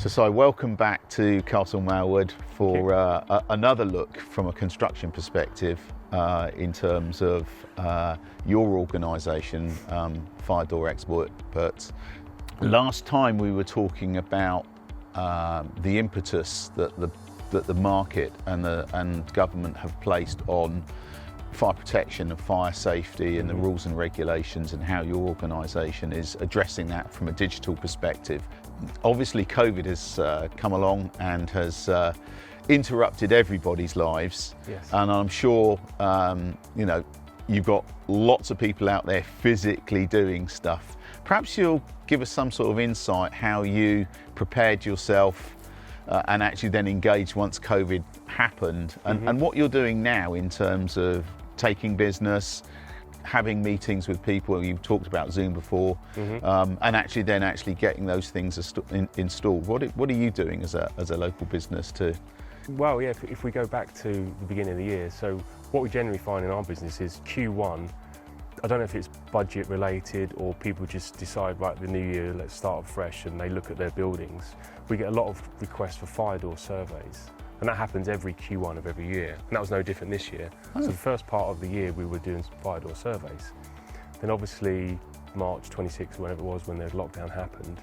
So welcome back to Castle Malwood for another look from a construction perspective in terms of your organisation, Fire Door Experts. Last time we were talking about the impetus that the market and government have placed on fire protection and fire safety and the rules and regulations, and how your organisation is addressing that from a digital perspective. Obviously COVID has come along and has interrupted everybody's lives. Yes. And I'm sure you've got lots of people out there physically doing stuff. Perhaps you'll give us some sort of insight how you prepared yourself and actually then engaged once COVID happened, and what you're doing now in terms of taking business, having meetings with people. You talked about Zoom before, and actually getting those things installed. What are you doing as a local business to? Well, yeah, if we go back to the beginning of the year, so what we generally find in our business is Q1, I don't know if it's budget related or people just decide, right, the new year, let's start fresh, and they look at their buildings. We get a lot of requests for fire door surveys, and that happens every Q1 of every year, and that was no different this year. So the first part of the year we were doing fire door surveys. Then obviously March 26th, whenever it was, when the lockdown happened,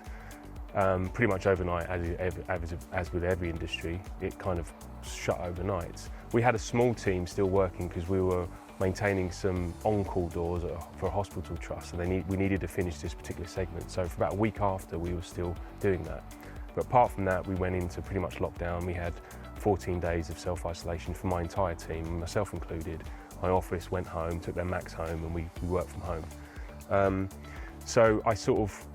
pretty much overnight, as with every industry, it kind of shut overnight. We had a small team still working because we were maintaining some on-call doors for a hospital trust, and we needed to finish this particular segment. So for about a week after, we were still doing that. But apart from that, we went into pretty much lockdown. We had 14 days of self-isolation for my entire team, myself included. My office went home, took their Macs home, and we worked from home. So I sort of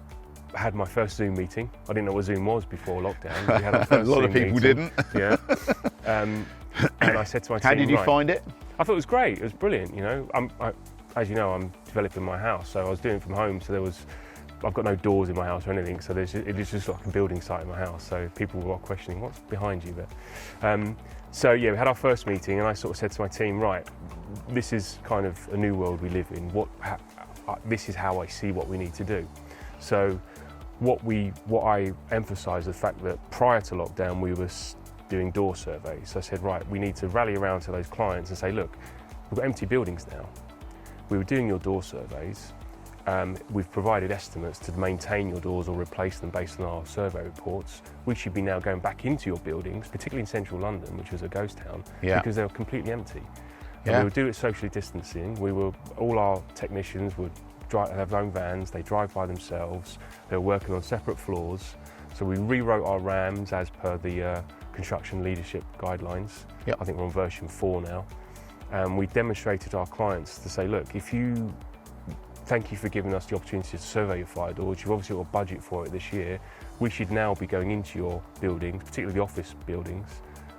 had my first Zoom meeting. I didn't know what Zoom was before lockdown. We had our first A lot Zoom of people meeting. didn't. Yeah. And I said to my team, How did you right, find it? I thought it was great. It was brilliant. You know, as you know, I'm developing my house, so I was doing it from home. So I've got no doors in my house or anything. So it is just like a building site in my house. So people were questioning what's behind you. But so yeah, we had our first meeting, and I sort of said to my team, right, this is kind of a new world we live in. This is how I see what we need to do. So what I emphasised the fact that prior to lockdown we were doing door surveys. So I said, right, we need to rally around to those clients and say, look, we've got empty buildings now. We were doing your door surveys. We've provided estimates to maintain your doors or replace them based on our survey reports. We should be now going back into your buildings, particularly in central London, which was a ghost town, because they were completely empty. And we would do it socially distancing. All our technicians would have their own vans, they drive by themselves, they were working on separate floors. So we rewrote our RAMs as per the construction leadership guidelines. I think we're on version 4 now. And we demonstrated to our clients to say, look, thank you for giving us the opportunity to survey your fire doors. You've obviously got a budget for it this year. We should now be going into your buildings, particularly the office buildings,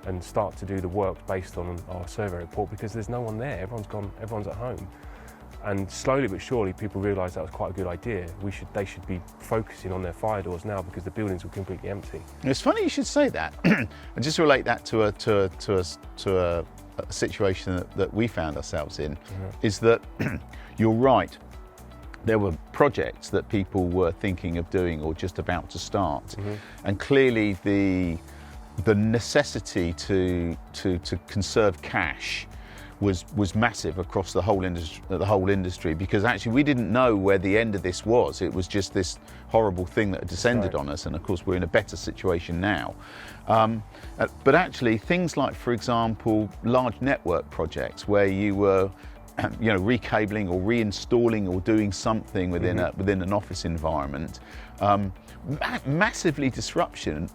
and start to do the work based on our survey report, because there's no one there. Everyone's gone, everyone's at home. And slowly but surely people realised that was quite a good idea. They should be focusing on their fire doors now because the buildings were completely empty. It's funny you should say that. And just relate that to a situation that we found ourselves in, is that you're right. There were projects that people were thinking of doing or just about to start, and clearly the necessity to conserve cash was massive across the whole industry, because actually we didn't know where the end of this was. It was just this horrible thing that had descended on us, and of course we're in a better situation now. But actually things like, for example, large network projects where you were recabling or reinstalling or doing something within an office environment, massively disruptive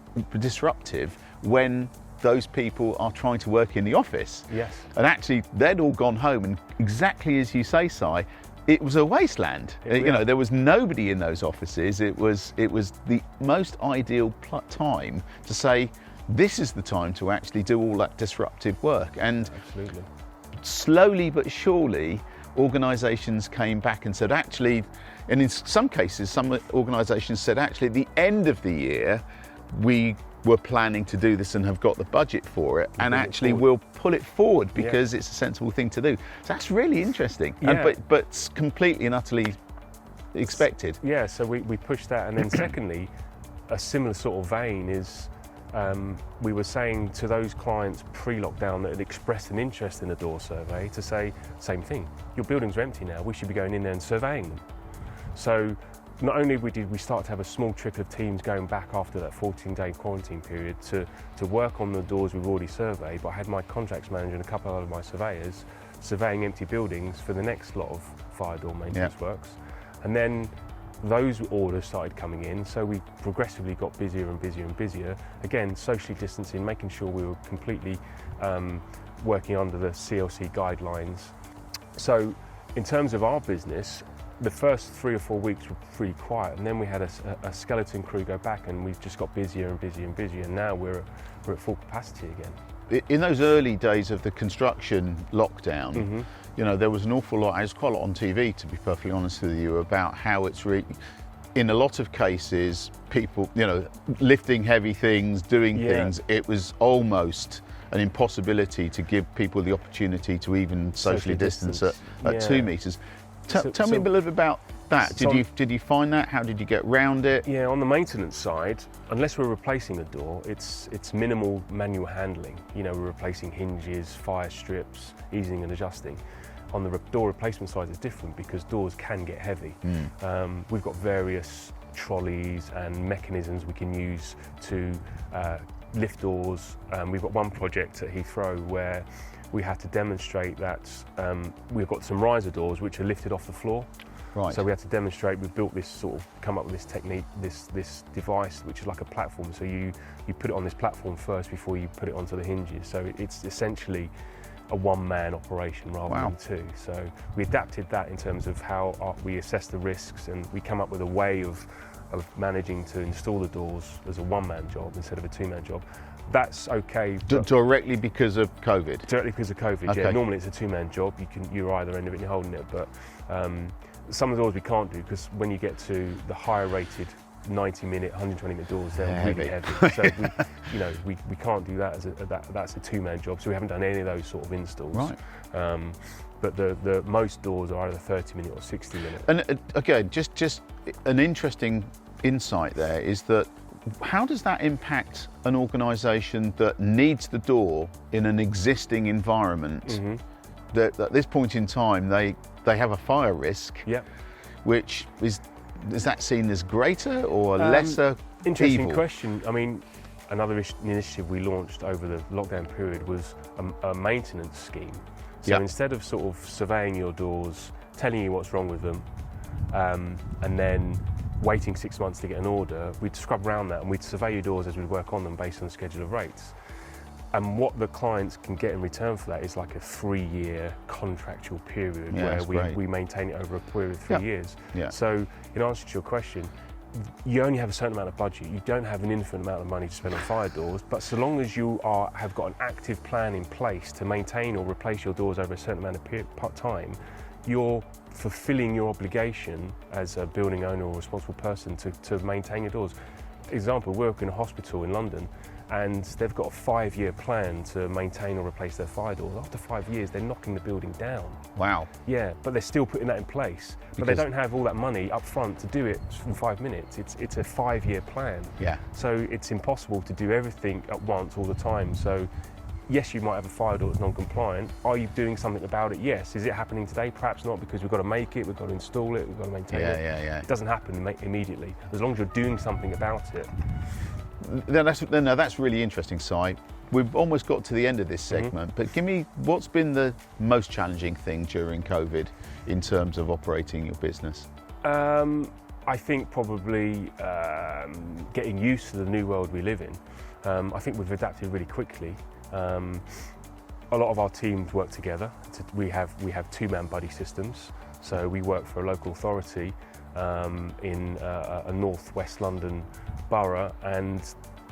when those people are trying to work in the office. Yes. And actually they'd all gone home, and exactly as you say, Si, it was a wasteland. There was nobody in those offices. It was the most ideal time to say, this is the time to actually do all that disruptive work. And absolutely. Slowly but surely, organisations came back and said, actually, and in some cases, some organisations said, actually, at the end of the year, we were planning to do this and have got the budget for it, and actually we'll pull it forward because it's a sensible thing to do. So that's really interesting, but completely and utterly expected. Yeah, so we pushed that, and then secondly, a similar sort of vein is we were saying to those clients pre-lockdown that had expressed an interest in a door survey to say, same thing, your buildings are empty now, we should be going in there and surveying them. So not only did we start to have a small trickle of teams going back after that 14-day quarantine period to work on the doors we've already surveyed, but I had my contracts manager and a couple of my surveyors surveying empty buildings for the next lot of fire door maintenance works. And then those orders started coming in, so we progressively got busier and busier and busier. Again, socially distancing, making sure we were completely working under the CLC guidelines. So in terms of our business, the first 3 or 4 weeks were pretty quiet, and then we had a skeleton crew go back, and we've just got busier and busier and busier, and now we're at full capacity again. In those early days of the construction lockdown, you know, there was an awful lot, there's quite a lot on TV, to be perfectly honest with you, about how it's really, in a lot of cases, people, you know, lifting heavy things, doing things, it was almost an impossibility to give people the opportunity to even socially distance at 2 meters. Tell me a little bit about that. Did you find that? How did you get round it? Yeah, on the maintenance side, unless we're replacing a door, it's minimal manual handling. You know, we're replacing hinges, fire strips, easing and adjusting. On the door replacement side, it's different because doors can get heavy. We've got various trolleys and mechanisms we can use to lift doors. We've got one project at Heathrow where we had to demonstrate that we've got some riser doors which are lifted off the floor. Right. So we had to demonstrate, we built this come up with this technique, this device which is like a platform. So you put it on this platform first before you put it onto the hinges. So it's essentially a one-man operation rather than two. So we adapted that in terms of how we assess the risks, and we come up with a way of managing to install the doors as a one-man job instead of a two-man job. That's okay. Directly because of COVID? Directly because of COVID, okay. Yeah. Normally it's a two-man job. You're either end of it and you're holding it, but some of the doors we can't do because when you get to the higher rated 90-minute, 120-minute doors, they're really heavy. So we can't do that that's a two-man job. So we haven't done any of those sort of installs. Right. But the most doors are either 30-minute or 60-minute. And again, just an interesting insight there is that how does that impact an organisation that needs the door in an existing environment? That at this point in time they have a fire risk, which is that seen as greater or lesser? Interesting evil? question. I mean, another initiative we launched over the lockdown period was a maintenance scheme. So instead of sort of surveying your doors, telling you what's wrong with them, and then waiting 6 months to get an order, we'd scrub around that and we'd survey your doors as we'd work on them based on the schedule of rates. And what the clients can get in return for that is like a 3-year contractual period where we maintain it over a period of 3 years. So in answer to your question, you only have a certain amount of budget. You don't have an infinite amount of money to spend on fire doors, but so long as you have got an active plan in place to maintain or replace your doors over a certain amount of time, you're fulfilling your obligation as a building owner or responsible person to maintain your doors. Example, we work in a hospital in London and they've got a 5-year plan to maintain or replace their fire doors. After 5 years, they're knocking the building down. Wow. Yeah, but they're still putting that in place. But they don't have all that money up front to do it in 5 minutes. It's a 5-year plan. Yeah. So it's impossible to do everything at once all the time. So yes, you might have a fire door that's non-compliant. Are you doing something about it? Yes. Is it happening today? Perhaps not, because we've got to make it, we've got to install it, we've got to maintain it. It doesn't happen immediately. As long as you're doing something about it. That's really interesting, Si. We've almost got to the end of this segment, but give me, what's been the most challenging thing during COVID in terms of operating your business? I think probably getting used to the new world we live in. I think we've adapted really quickly. A lot of our teams work together. We have two-man buddy systems. So we work for a local authority in a northwest London borough, and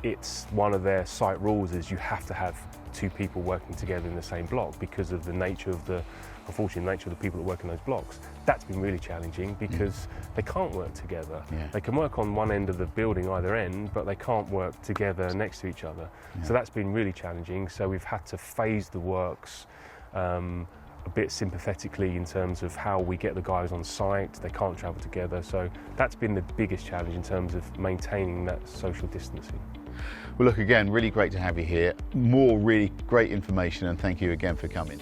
it's one of their site rules is you have to have two people working together in the same block because of the nature of the unfortunate nature of the people that work in those blocks. That's been really challenging because they can't work together. They can work on one end of the building, either end, but they can't work together next to each other. So that's been really challenging. So we've had to phase the works a bit sympathetically in terms of how we get the guys on site. They can't travel together, so that's been the biggest challenge in terms of maintaining that social distancing. Well, look, again, really great to have you here. More really great information, and thank you again for coming.